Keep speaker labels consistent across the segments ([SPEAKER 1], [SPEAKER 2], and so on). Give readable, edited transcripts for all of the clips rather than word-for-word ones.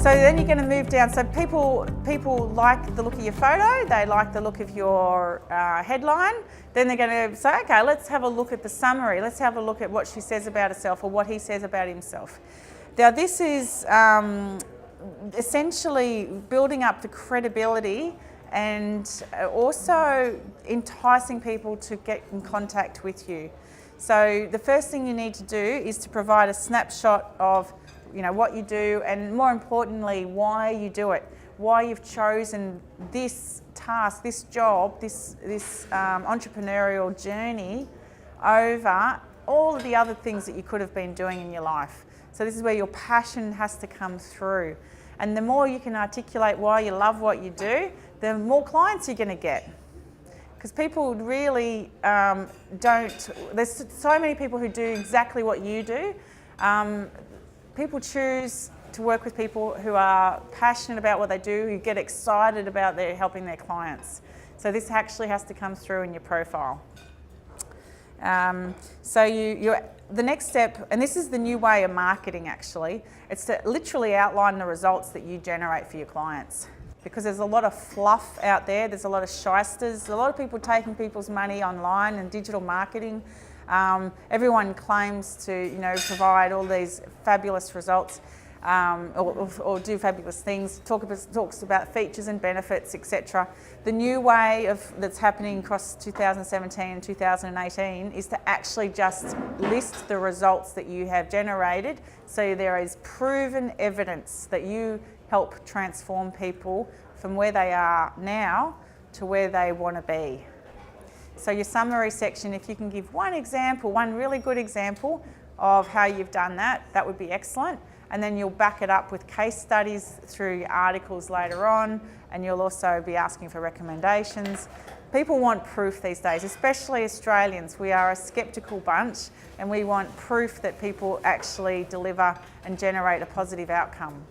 [SPEAKER 1] So then you're going to move down. So people like the look of your photo, they like the look of your headline. Then they're going to say, okay, let's have a look at the summary. Let's have a look at what she says about herself or what he says about himself. Now this is essentially building up the credibility and also enticing people to get in contact with you. So the first thing you need to do is to provide a snapshot of what you do, and more importantly, why you do it, why you've chosen this task, this job, this entrepreneurial journey over all of the other things that you could have been doing in your life. So this is where your passion has to come through. And the more you can articulate why you love what you do, the more clients you're going to get. Because people really don't, there's so many people who do exactly what you do. People choose to work with people who are passionate about what they do, who get excited about helping their clients. So this actually has to come through in your profile. So the next step, and this is the new way of marketing actually, it's to literally outline the results that you generate for your clients. Because there's a lot of fluff out there, there's a lot of shysters, a lot of people taking people's money online and digital marketing. Everyone claims to provide all these fabulous results or do fabulous things, talks about features and benefits, etc. The new way that's happening across 2017 and 2018 is to actually just list the results that you have generated, so there is proven evidence that you help transform people from where they are now to where they want to be. So your summary section, if you can give one really good example of how you've done that, that would be excellent. And then you'll back it up with case studies through your articles later on, and you'll also be asking for recommendations. People want proof these days, especially Australians. We are a skeptical bunch, and we want proof that people actually deliver and generate a positive outcome.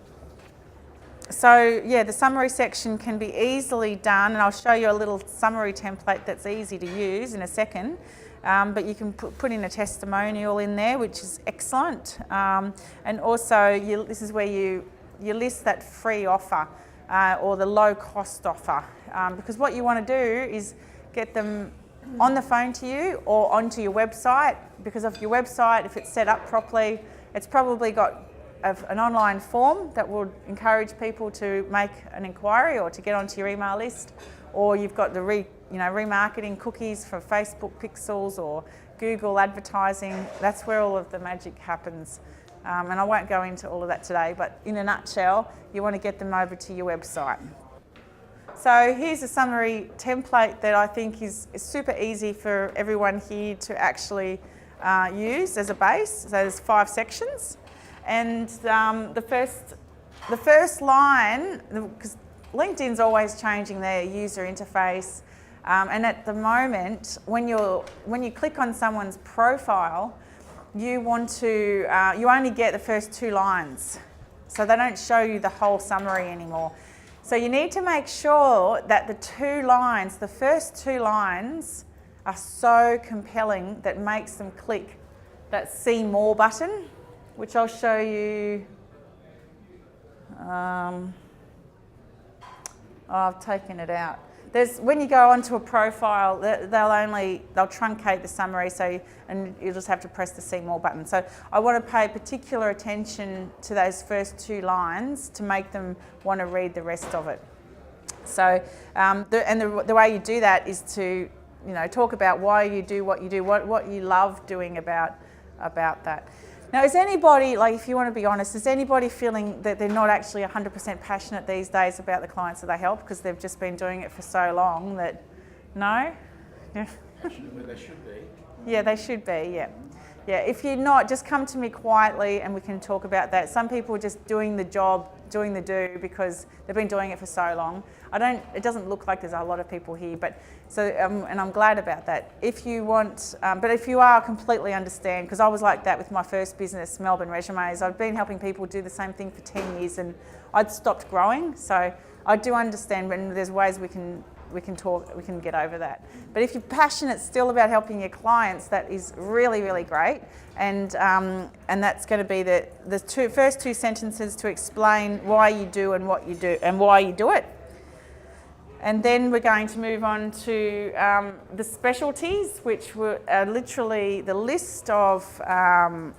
[SPEAKER 1] So yeah, the summary section can be easily done, and I'll show you a little summary template that's easy to use in a second. But you can put in a testimonial in there, which is excellent. And also, this is where you list that free offer or the low cost offer. Because what you want to do is get them on the phone to you or onto your website. Because of your website, if it's set up properly, it's probably got an online form that will encourage people to make an inquiry or to get onto your email list. Or you've got the remarketing cookies for Facebook pixels or Google advertising. That's where all of the magic happens. And I won't go into all of that today, but in a nutshell, you want to get them over to your website. So here's a summary template that I think is super easy for everyone here to actually use as a base. So there's 5 sections. And the first line, because LinkedIn's always changing their user interface, and at the moment, when you click on someone's profile, you only get the first 2 lines, so they don't show you the whole summary anymore. So you need to make sure that the first 2 lines, are so compelling that makes them click that See More button, which I'll show you. I've taken it out. When you go onto a profile, they'll truncate the summary, and you'll just have to press the See More button. So I want to pay particular attention to those first 2 lines to make them want to read the rest of it. So, the way you do that is to, talk about why you do what you do, what you love doing about that. Now, is anybody, if you want to be honest, is anybody feeling that they're not actually 100% passionate these days about the clients that they help because they've just been doing it for so long that, no? Yeah.
[SPEAKER 2] They should be.
[SPEAKER 1] Yeah, they should be, yeah. Yeah, if you're not, just come to me quietly and we can talk about that. Some people are just doing the job, doing the do because they've been doing it for so long. It doesn't look like there's a lot of people here, but and I'm glad about that. If you want, but if you are, completely understand, because I was like that with my first business, Melbourne Resumes. I've been helping people do the same thing for 10 years and I'd stopped growing. So I do understand when there's ways we can we can get over that. But if you're passionate still about helping your clients, that is really, really great. And that's going to be the first two sentences to explain why you do and what you do and why you do it. And then we're going to move on to the specialties, which are literally the list of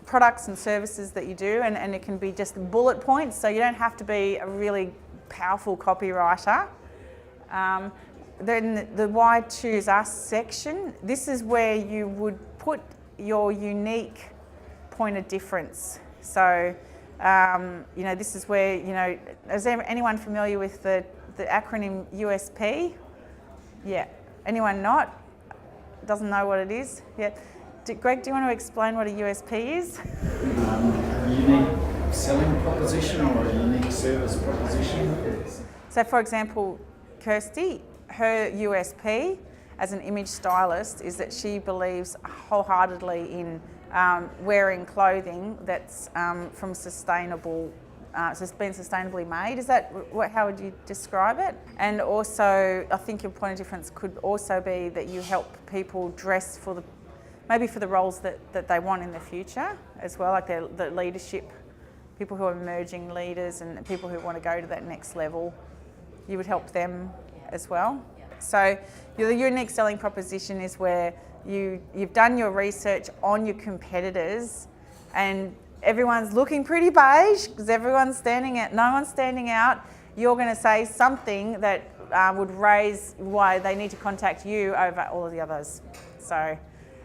[SPEAKER 1] products and services that you do, and it can be just bullet points, so you don't have to be a really powerful copywriter. Then the why choose us section, this is where you would put your unique point of difference. So, this is where, is anyone familiar with the acronym USP? Yeah. Anyone not? Doesn't know what it is? Yeah. Greg, do you want to explain what a USP is?
[SPEAKER 2] A unique selling proposition or a unique service proposition.
[SPEAKER 1] So for example, Kirsty, her USP as an image stylist is that she believes wholeheartedly in wearing clothing that's from sustainable so it's been sustainably made. Is that how would you describe it? And also, I think your point of difference could also be that you help people dress for maybe for the roles that they want in the future as well, like the leadership, people who are emerging leaders and people who want to go to that next level. You would help them as well. So the unique selling proposition is where you've done your research on your competitors and everyone's looking pretty beige because everyone's standing out, no one's standing out. You're going to say something that would raise why they need to contact you over all of the others. So,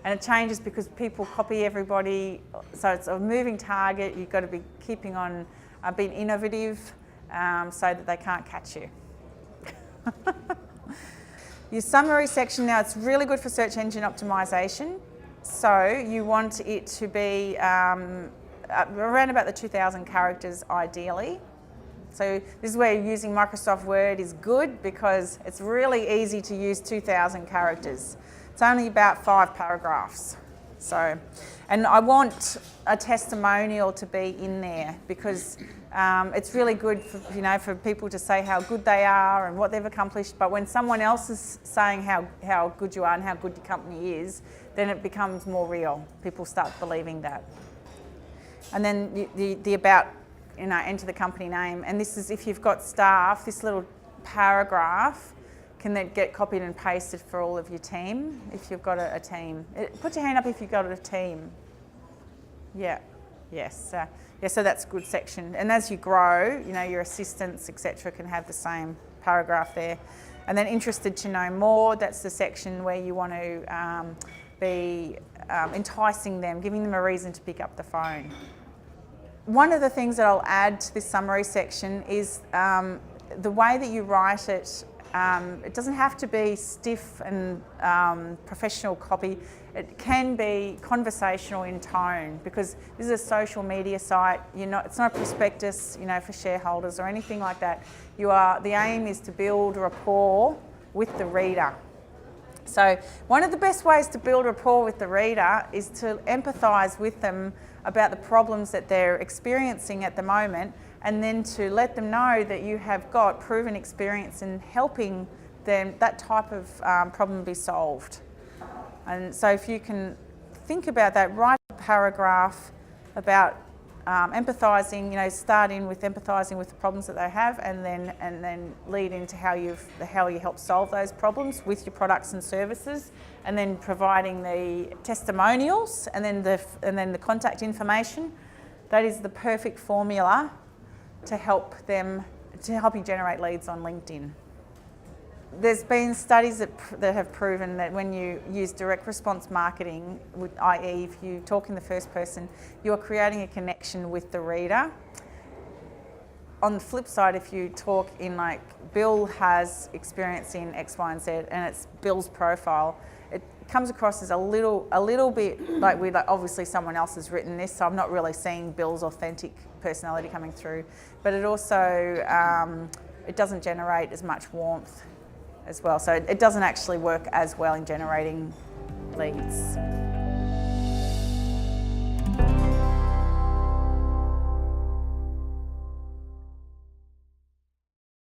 [SPEAKER 1] and it changes because people copy everybody. So it's a moving target. You've got to be keeping on being innovative so that they can't catch you. Your summary section now, it's really good for search engine optimization. So you want it to be around about the 2,000 characters ideally. So this is where using Microsoft Word is good because it's really easy to use 2,000 characters. It's only about 5 paragraphs. So, and I want a testimonial to be in there because it's really good for, for people to say how good they are and what they've accomplished. But when someone else is saying how good you are and how good your company is, then it becomes more real. People start believing that. And then the about, enter the company name. And this is if you've got staff, this little paragraph can then get copied and pasted for all of your team if you've got a team. Put your hand up if you've got a team. Yeah, yes. So that's a good section. And as you grow, your assistants, etc., can have the same paragraph there. And then interested to know more, that's the section where you want to be enticing them, giving them a reason to pick up the phone. One of the things that I'll add to this summary section is the way that you write it. It doesn't have to be stiff and professional copy. It can be conversational in tone because this is a social media site. It's not a prospectus, for shareholders or anything like that. The aim is to build rapport with the reader. So one of the best ways to build rapport with the reader is to empathise with them about the problems that they're experiencing at the moment, and then to let them know that you have got proven experience in helping them that type of problem be solved. And so if you can think about that, write a paragraph about empathising, start in with empathising with the problems that they have, and then lead into how you help solve those problems with your products and services, and then providing the testimonials and then the contact information. That is the perfect formula to help you generate leads on LinkedIn. There's been studies that have proven that when you use direct response marketing, i.e. if you talk in the first person, you're creating a connection with the reader. On the flip side, if you talk in like, Bill has experience in X, Y, and Z, and it's Bill's profile, it comes across as a little bit like obviously someone else has written this, so I'm not really seeing Bill's authentic personality coming through. But it also, it doesn't generate as much warmth as well. So it doesn't actually work as well in generating leads.